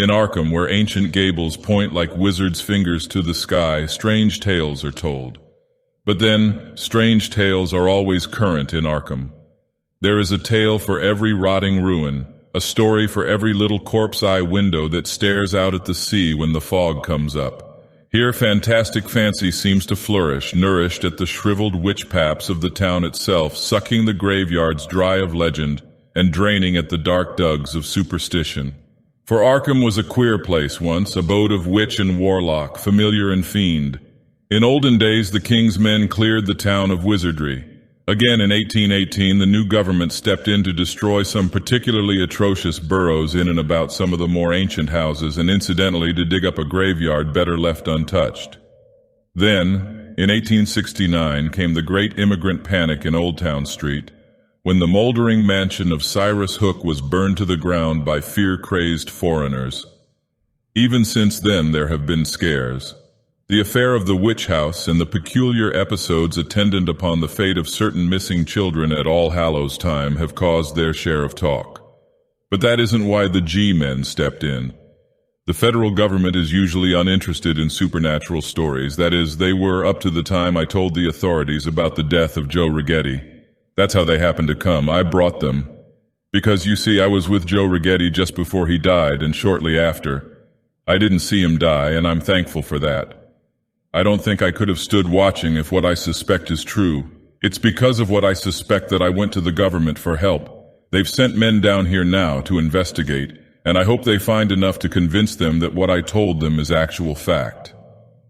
In Arkham, where ancient gables point like wizards' fingers to the sky, strange tales are told. But then, strange tales are always current in Arkham. There is a tale for every rotting ruin, a story for every little corpse-eye window that stares out at the sea when the fog comes up. Here fantastic fancy seems to flourish, nourished at the shriveled witch-paps of the town itself, sucking the graveyards dry of legend and draining at the dark dugs of superstition. For Arkham was a queer place once, abode of witch and warlock, familiar and fiend. In olden days the king's men cleared the town of wizardry. Again in 1818 the new government stepped in to destroy some particularly atrocious burrows in and about some of the more ancient houses, and incidentally to dig up a graveyard better left untouched. Then, in 1869, came the great immigrant panic in Old Town Street, when the moldering mansion of Cyrus Hook was burned to the ground by fear-crazed foreigners. Even since then there have been scares. The affair of the witch house and the peculiar episodes attendant upon the fate of certain missing children at All Hallows Time have caused their share of talk. But that isn't why the G-men stepped in. The federal government is usually uninterested in supernatural stories. That is, they were up to the time I told the authorities about the death of Joe Righetti. That's how they happened to come. I brought them. Because, you see, I was with Joe Righetti just before he died and shortly after. I didn't see him die, and I'm thankful for that. I don't think I could have stood watching if what I suspect is true. It's because of what I suspect that I went to the government for help. They've sent men down here now to investigate, and I hope they find enough to convince them that what I told them is actual fact.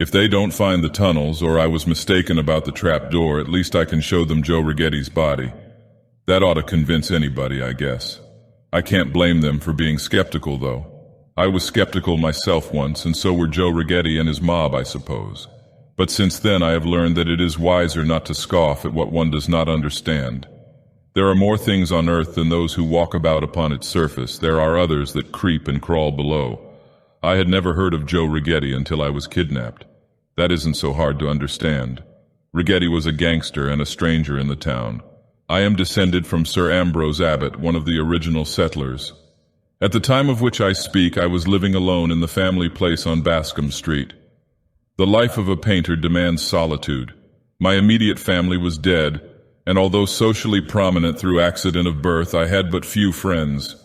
If they don't find the tunnels, or I was mistaken about the trap door, at least I can show them Joe Righetti's body. That ought to convince anybody, I guess. I can't blame them for being skeptical, though. I was skeptical myself once, and so were Joe Righetti and his mob, I suppose. But since then I have learned that it is wiser not to scoff at what one does not understand. There are more things on earth than those who walk about upon its surface. There are others that creep and crawl below. I had never heard of Joe Righetti until I was kidnapped. That isn't so hard to understand. Righetti was a gangster and a stranger in the town. I am descended from Sir Ambrose Abbott, one of the original settlers. At the time of which I speak, I was living alone in the family place on Bascom Street. The life of a painter demands solitude. My immediate family was dead, and although socially prominent through accident of birth, I had but few friends.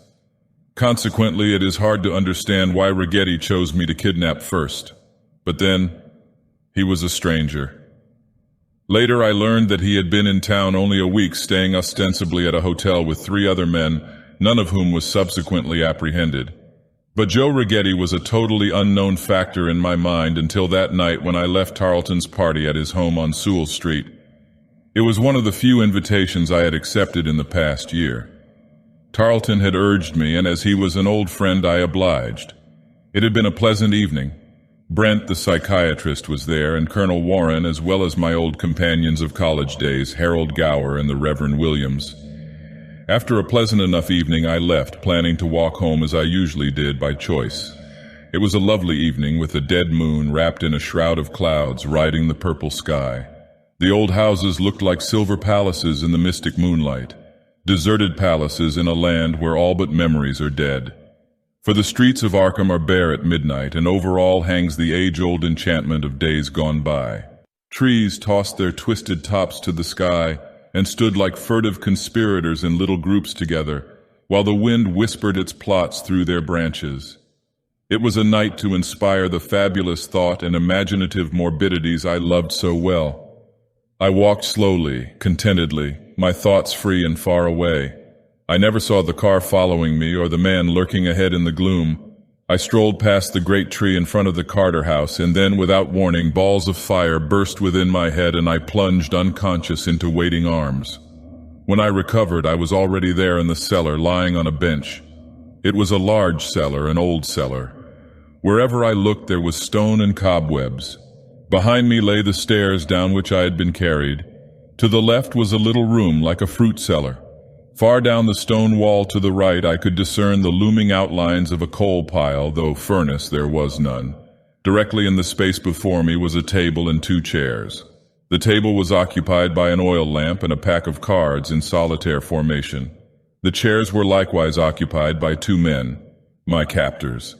Consequently, it is hard to understand why Righetti chose me to kidnap first. But then, he was a stranger. Later I learned that he had been in town only a week, staying ostensibly at a hotel with 3 other men, none of whom was subsequently apprehended. But Joe Righetti was a totally unknown factor in my mind until that night when I left Tarleton's party at his home on Sewell Street. It was one of the few invitations I had accepted in the past year. Tarleton had urged me, and as he was an old friend, I obliged. It had been a pleasant evening. Brent, the psychiatrist, was there, and Colonel Warren, as well as my old companions of college days, Harold Gower and the Reverend Williams. After a pleasant enough evening, I left, planning to walk home as I usually did by choice. It was a lovely evening, with a dead moon wrapped in a shroud of clouds riding the purple sky. The old houses looked like silver palaces in the mystic moonlight, deserted palaces in a land where all but memories are dead. For the streets of Arkham are bare at midnight, and over all hangs the age-old enchantment of days gone by. Trees tossed their twisted tops to the sky and stood like furtive conspirators in little groups together, while the wind whispered its plots through their branches. It was a night to inspire the fabulous thought and imaginative morbidities I loved so well. I walked slowly, contentedly, my thoughts free and far away. I never saw the car following me or the man lurking ahead in the gloom. I strolled past the great tree in front of the Carter house, and then, without warning, balls of fire burst within my head and I plunged unconscious into waiting arms. When I recovered, I was already there in the cellar, lying on a bench. It was a large cellar, an old cellar. Wherever I looked, there was stone and cobwebs. Behind me lay the stairs down which I had been carried. To the left was a little room like a fruit cellar. Far down the stone wall to the right I could discern the looming outlines of a coal pile, though furnace there was none. Directly in the space before me was a table and 2 chairs. The table was occupied by an oil lamp and a pack of cards in solitaire formation. The chairs were likewise occupied by 2 men, my captors.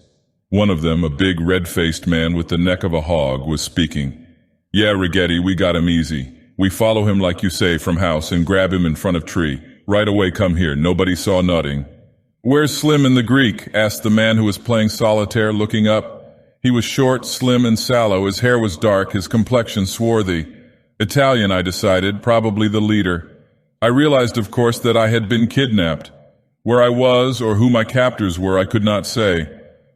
One of them, a big red-faced man with the neck of a hog, was speaking. "Yeah, Righetti, we got him easy. We follow him like you say from house and grab him in front of tree. Right away come here, nobody saw nothing." "Where's Slim and the Greek?" asked the man who was playing solitaire, looking up. He was short, slim, and sallow. His hair was dark, his complexion swarthy. Italian, I decided, probably the leader. I realized, of course, that I had been kidnapped. Where I was, or who my captors were, I could not say.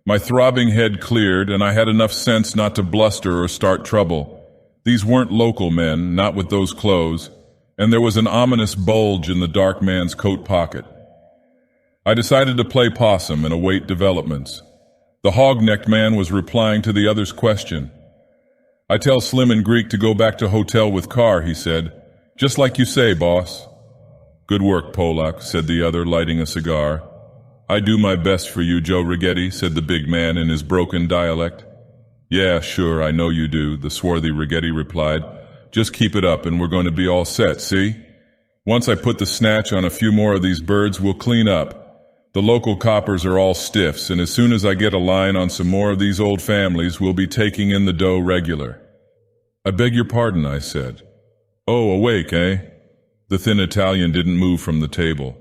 My throbbing head cleared, and I had enough sense not to bluster or start trouble. These weren't local men, not with those clothes, and there was an ominous bulge in the dark man's coat pocket. I decided to play possum and await developments. The hog-necked man was replying to the other's question. "I tell Slim and Greek to go back to hotel with car," he said. "Just like you say, boss." "Good work, Polak," said the other, lighting a cigar. "I do my best for you, Joe Righetti," said the big man in his broken dialect. "Yeah, sure, I know you do," the swarthy Righetti replied. "Just keep it up and we're going to be all set, see? Once I put the snatch on a few more of these birds, we'll clean up. The local coppers are all stiffs, and as soon as I get a line on some more of these old families, we'll be taking in the dough regular." "I beg your pardon," I said. "Oh, awake, eh?" The thin Italian didn't move from the table.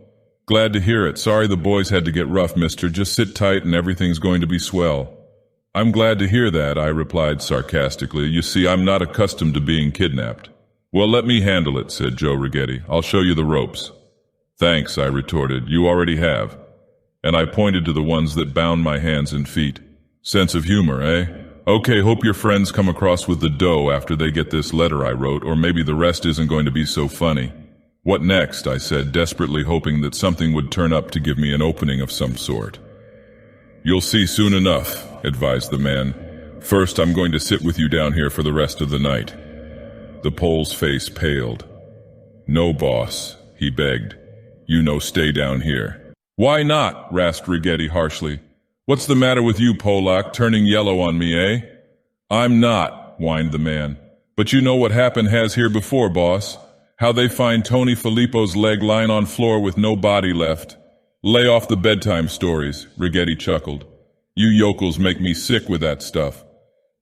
"Glad to hear it. Sorry the boys had to get rough, mister. Just sit tight and everything's going to be swell." "I'm glad to hear that," I replied sarcastically. "You see, I'm not accustomed to being kidnapped." "Well, let me handle it," said Joe Righetti. "I'll show you the ropes." "Thanks," I retorted. "You already have." And I pointed to the ones that bound my hands and feet. "Sense of humor, eh? Okay, hope your friends come across with the dough after they get this letter I wrote, or maybe the rest isn't going to be so funny." "What next?" I said, desperately hoping that something would turn up to give me an opening of some sort. "You'll see soon enough," advised the man. "First, I'm going to sit with you down here for the rest of the night." The Pole's face paled. "No, boss," he begged. "You no stay down here." "Why not?" rasped Righetti harshly. "What's the matter with you, Polak, turning yellow on me, eh?" "I'm not," whined the man. "But you know what happened has here before, boss. How they find Tony Filippo's leg lying on floor with no body left. Lay off the bedtime stories," Righetti chuckled. "You yokels make me sick with that stuff.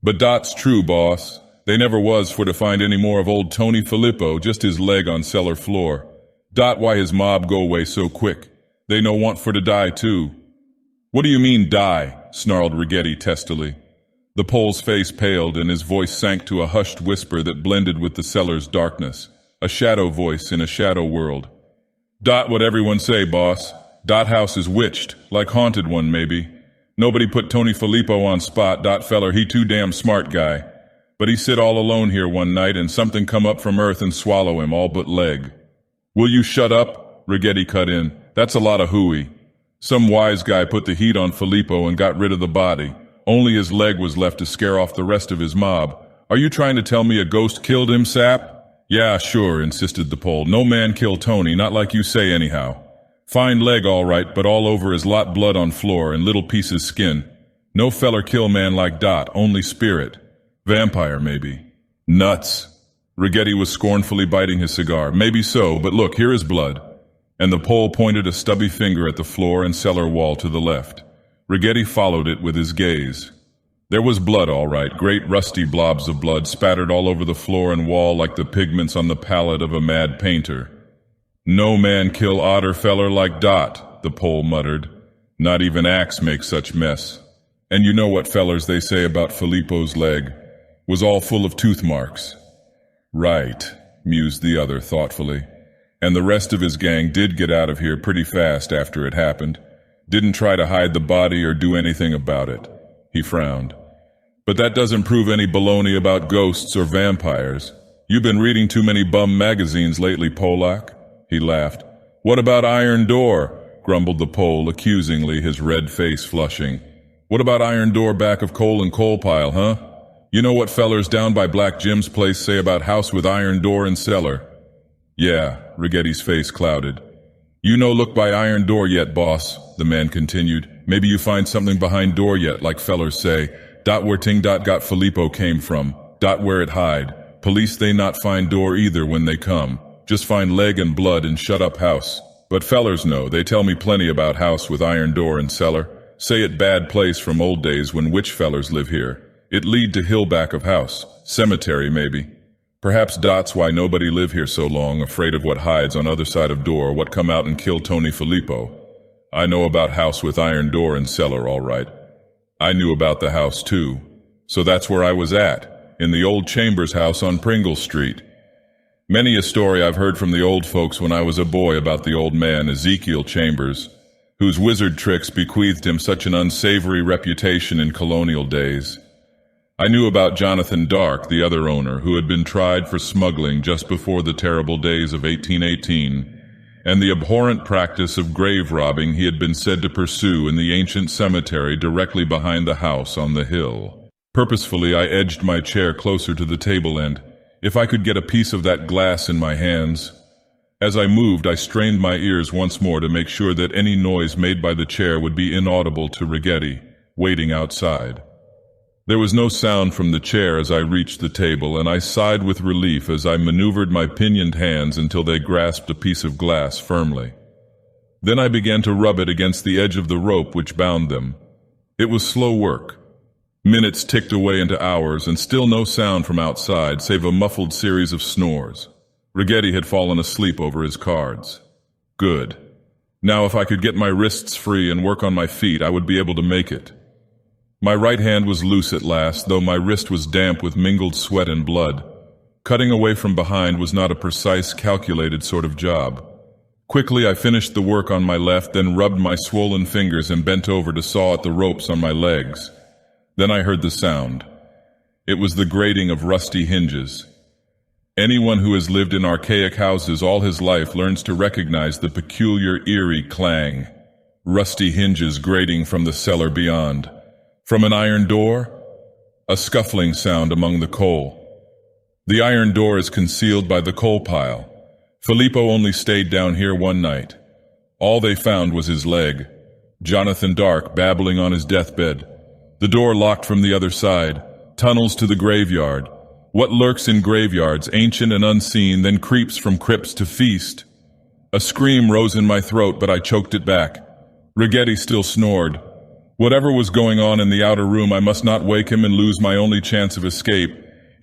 But that's true, boss. They never was for to find any more of old Tony Filippo, just his leg on cellar floor. Dot why his mob go away so quick. They no want for to die, too." "What do you mean, die?" snarled Righetti testily. The Pole's face paled and his voice sank to a hushed whisper that blended with the cellar's darkness. A shadow voice in a shadow world. "Dot what everyone say, boss. Dot house is witched, like haunted one, maybe. Nobody put Tony Filippo on spot. Dot feller, he too damn smart guy. But he sit all alone here one night and something come up from earth and swallow him, all but leg." "Will you shut up?" Righetti cut in. "That's a lot of hooey. Some wise guy put the heat on Filippo and got rid of the body. Only his leg was left to scare off the rest of his mob. Are you trying to tell me a ghost killed him, sap?" "Yeah, sure," insisted the Pole. "No man killed Tony, not like you say anyhow. Fine leg all right, but all over is lot blood on floor and little pieces skin. No feller kill man like Dot, only spirit. Vampire, maybe." "Nuts." Righetti was scornfully biting his cigar. "Maybe so, but look, here is blood." And the Pole pointed a stubby finger at the floor and cellar wall to the left. Righetti followed it with his gaze. There was blood, all right, great rusty blobs of blood spattered all over the floor and wall like the pigments on the palette of a mad painter. "No man kill otter feller like Dot," the Pole muttered. "Not even axe makes such mess. And you know what fellers they say about Filippo's leg? Was all full of tooth marks." "Right," mused the other thoughtfully. "And the rest of his gang did get out of here pretty fast after it happened. Didn't try to hide the body or do anything about it." He frowned. "But that doesn't prove any baloney about ghosts or vampires. You've been reading too many bum magazines lately, Polak." He laughed. "What about Iron Door?" grumbled the Pole accusingly, his red face flushing. "What about Iron Door back of Coal and Coal Pile, huh? You know what fellers down by Black Jim's place say about house with iron door and cellar?" "Yeah," Righetti's face clouded. "You no look by Iron Door yet, boss," the man continued. "Maybe you find something behind door yet, like fellers say. Dot where ting dot got Filippo came from. Dot where it hide. Police they not find door either when they come. Just find leg and blood and shut up house. But fellers know, they tell me plenty about house with iron door and cellar. Say it bad place from old days when witch fellers live here. It lead to hill back of house. Cemetery, maybe. Perhaps that's why nobody live here so long, afraid of what hides on other side of door, what come out and kill Tony Filippo. I know about house with iron door and cellar, all right. I knew about the house, too. So that's where I was at, in the old Chambers house on Pringle Street. Many a story I've heard from the old folks when I was a boy about the old man, Ezekiel Chambers, whose wizard tricks bequeathed him such an unsavory reputation in colonial days. I knew about Jonathan Dark, the other owner, who had been tried for smuggling just before the terrible days of 1818, and the abhorrent practice of grave robbing he had been said to pursue in the ancient cemetery directly behind the house on the hill. Purposefully, I edged my chair closer to the table and, if I could get a piece of that glass in my hands. As I moved, I strained my ears once more to make sure that any noise made by the chair would be inaudible to Righetti, waiting outside. There was no sound from the chair as I reached the table, and I sighed with relief as I maneuvered my pinioned hands until they grasped a piece of glass firmly. Then I began to rub it against the edge of the rope which bound them. It was slow work. Minutes ticked away into hours, and still no sound from outside, save a muffled series of snores. Righetti had fallen asleep over his cards. Good. Now if I could get my wrists free and work on my feet, I would be able to make it. My right hand was loose at last, though my wrist was damp with mingled sweat and blood. Cutting away from behind was not a precise, calculated sort of job. Quickly I finished the work on my left, then rubbed my swollen fingers and bent over to saw at the ropes on my legs. Then I heard the sound. It was the grating of rusty hinges. Anyone who has lived in archaic houses all his life learns to recognize the peculiar, eerie clang. Rusty hinges grating from the cellar beyond. From an iron door, a scuffling sound among the coal. The iron door is concealed by the coal pile. Filippo only stayed down here one night. All they found was his leg. Jonathan Dark babbling on his deathbed. The door locked from the other side. Tunnels to the graveyard. What lurks in graveyards, ancient and unseen, then creeps from crypts to feast? A scream rose in my throat, but I choked it back. Righetti still snored. Whatever was going on in the outer room, I must not wake him and lose my only chance of escape.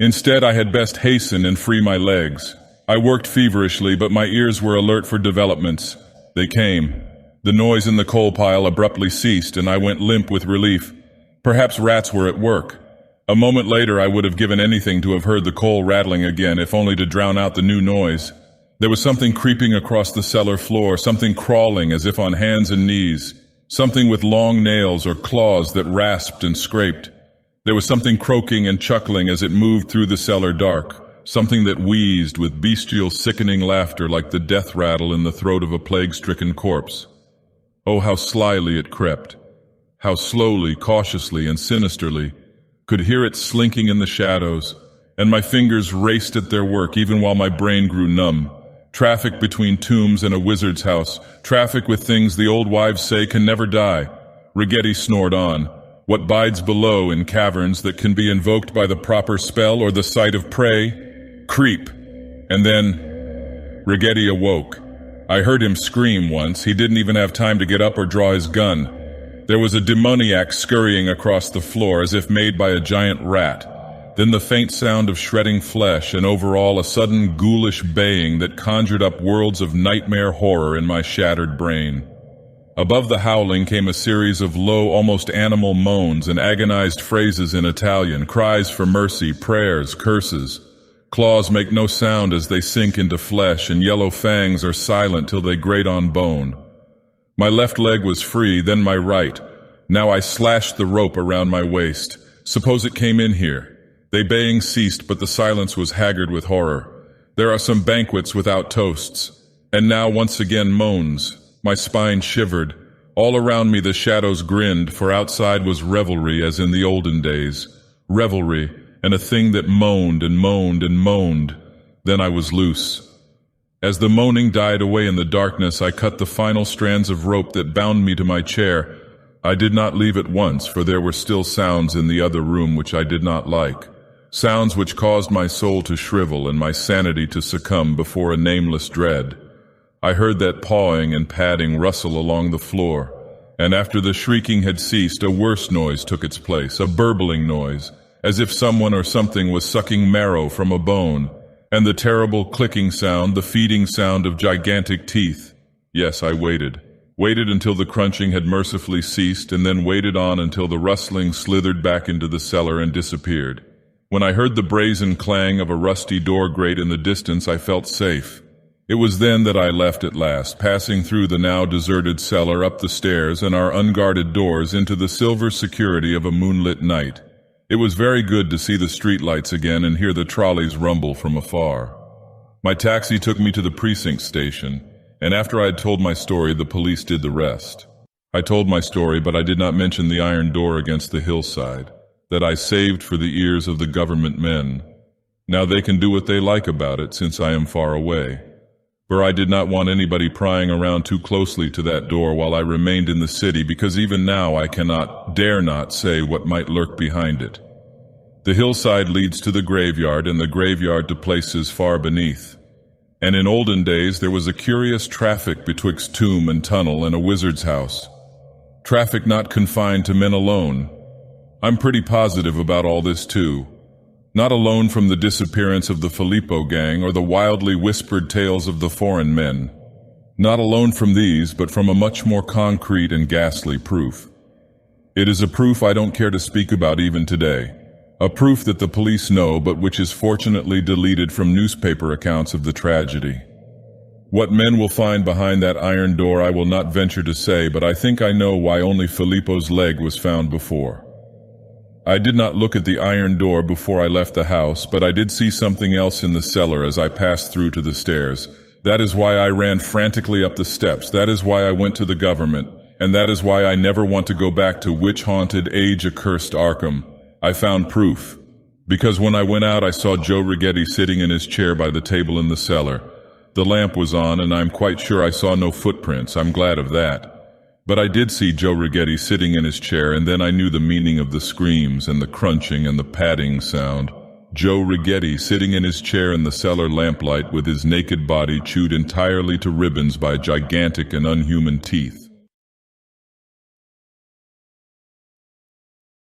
Instead, I had best hasten and free my legs. I worked feverishly, but my ears were alert for developments. They came. The noise in the coal pile abruptly ceased, and I went limp with relief. Perhaps rats were at work. A moment later, I would have given anything to have heard the coal rattling again, if only to drown out the new noise. There was something creeping across the cellar floor, something crawling as if on hands and knees, something with long nails or claws that rasped and scraped. There was something croaking and chuckling as it moved through the cellar dark, something that wheezed with bestial, sickening laughter like the death rattle in the throat of a plague-stricken corpse. Oh, how slyly it crept! How slowly, cautiously, and sinisterly, could hear it slinking in the shadows, and my fingers raced at their work even while my brain grew numb. Traffic between tombs and a wizard's house, traffic with things the old wives say can never die. Righetti snored on. What bides below in caverns that can be invoked by the proper spell or the sight of prey? Creep. And then Righetti awoke. I heard him scream once. He didn't even have time to get up or draw his gun. There was a demoniac scurrying across the floor as if made by a giant rat. Then the faint sound of shredding flesh, and overall a sudden ghoulish baying that conjured up worlds of nightmare horror in my shattered brain. Above the howling came a series of low, almost animal moans and agonized phrases in Italian, cries for mercy, prayers, curses. Claws make no sound as they sink into flesh, and yellow fangs are silent till they grate on bone. My left leg was free, then my right. Now I slashed the rope around my waist. Suppose it came in here. They baying ceased, but the silence was haggard with horror. There are some banquets without toasts. And now once again moans. My spine shivered. All around me the shadows grinned, for outside was revelry as in the olden days. Revelry, and a thing that moaned and moaned and moaned. Then I was loose. As the moaning died away in the darkness, I cut the final strands of rope that bound me to my chair. I did not leave at once, for there were still sounds in the other room which I did not like. Sounds which caused my soul to shrivel and my sanity to succumb before a nameless dread. I heard that pawing and padding rustle along the floor. and after the shrieking had ceased, a worse noise took its place, a burbling noise, as if someone or something was sucking marrow from a bone, and the terrible clicking sound, the feeding sound of gigantic teeth. Yes, I waited until the crunching had mercifully ceased, and then waited on until the rustling slithered back into the cellar and disappeared. When I heard the brazen clang of a rusty door grate in the distance, I felt safe. It was then that I left at last, passing through the now deserted cellar, up the stairs and our unguarded doors into the silver security of a moonlit night. It was very good to see the streetlights again and hear the trolleys rumble from afar. My taxi took me to the precinct station, and after I had told my story, the police did the rest. I told my story, but I did not mention the iron door against the hillside, that I saved for the ears of the government men. Now they can do what they like about it, since I am far away. For I did not want anybody prying around too closely to that door while I remained in the city, because even now I dare not say what might lurk behind it. The hillside leads to the graveyard, and the graveyard to places far beneath. And in olden days there was a curious traffic betwixt tomb and tunnel and a wizard's house. Traffic not confined to men alone. I'm pretty positive about all this too. Not alone from the disappearance of the Filippo gang or the wildly whispered tales of the foreign men. Not alone from these, but from a much more concrete and ghastly proof. It is a proof I don't care to speak about even today. A proof that the police know, but which is fortunately deleted from newspaper accounts of the tragedy. What men will find behind that iron door I will not venture to say, but I think I know why only Filippo's leg was found before. I did not look at the iron door before I left the house, but I did see something else in the cellar as I passed through to the stairs. That is why I ran frantically up the steps. That is why I went to the government. And that is why I never want to go back to witch-haunted, age-accursed Arkham. I found proof. Because when I went out, I saw Joe Righetti sitting in his chair by the table in the cellar. The lamp was on, and I'm quite sure I saw no footprints. I'm glad of that. But I did see Joe Righetti sitting in his chair, and then I knew the meaning of the screams and the crunching and the padding sound. Joe Righetti sitting in his chair in the cellar lamplight with his naked body chewed entirely to ribbons by gigantic and unhuman teeth.